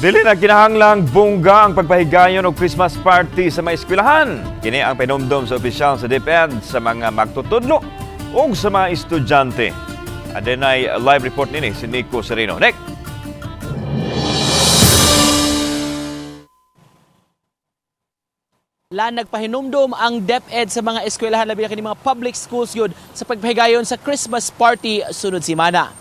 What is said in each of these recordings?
Dili na kinahanglang bungga ang pagpahigayon og Christmas party sa mga eskwelahan. Kini ang pinumdum sa opisyal sa DepEd sa mga magtutudlo o sa mga estudyante. Adenay live report nini si Nico Sereno. Nick! Nagpahinumdum ang DepEd sa mga eskwelahan labi na kini mga public schools yun sa pagpahigayon sa Christmas party sunod semana.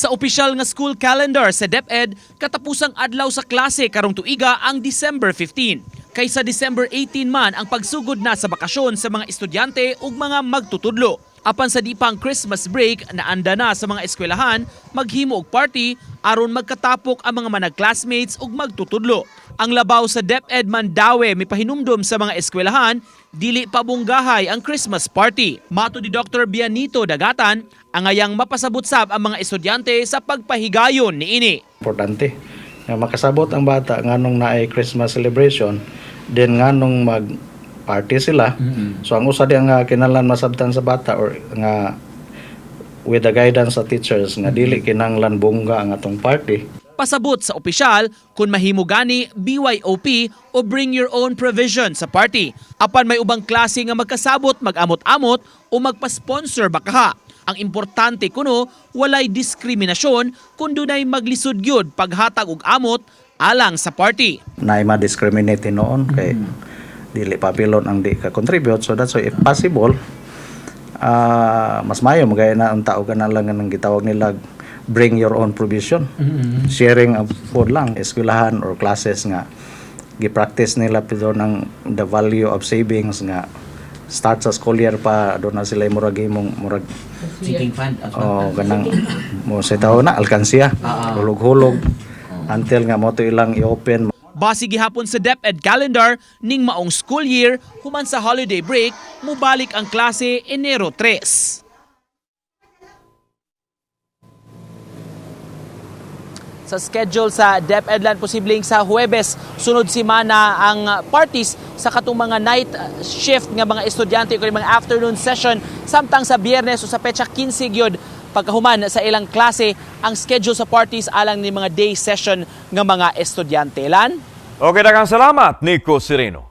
Sa opisyal nga school calendar sa DepEd, katapusang adlaw sa klase karong tuiga ang December 15. Kaysa December 18 man ang pagsugod na sa bakasyon sa mga estudyante ug mga magtutudlo. Apan sa di pang Christmas break, naanda na sa mga eskwelahan maghimo og party aron magkatapok ang mga manag-classmates ug magtutudlo. Ang labaw sa DepEd Mandaue may pahinumdum sa mga eskwelahan, dili pa bunggahay ang Christmas party. Mato ni Dr. Bianito Dagatan, angayang mapasabot sab ang mga estudyante sa pagpahigayon niini. Importante nga makasabot ang bata nganong naay Christmas celebration, then nganong mag-party sila. So ang usa di nga kinahanglan masabtan sa bata or nga with the guidance sa teachers nga dili kinahanglan bungga ang atong party. Pasabot sa opisyal kung mahimo gani BYOP o bring your own provision sa party. Apan may ubang klase nga magkasabot, mag-amot-amot o magpa-sponsor bakaha. Ang importante kuno walay diskriminasyon kung dunay maglisod gyud paghatag og amot alang sa party. Naay ma-discriminate noon kay dili papilon ang di ka contribute, so that's why if possible mas mayo magaya na ang tao kana lang nang gitawag nila bring your own provision. Sharing of food lang, eskwelahan or classes nga gi-practice nila pito ng the value of savings nga start sa school year pa doon na sila murag Sinking fund. ganang mo sa taon na alkansiya hulog-hulog until nga mo to ilang i-open. Base gihapon sa DepEd calendar ning maong school year human sa holiday break mubalik ang klase Enero 3. Sa schedule sa DepEd land posibleng sa Huwebes sunod semana ang parties sa katong mga night shift nga mga estudyante o mga afternoon session samtang sa Biyernes o sa petsa 15 gyud pagkahuman sa ilang klase ang schedule sa parties alang ni mga day session nga mga estudyante lan. Okay, daghang salamat Nico Sereno.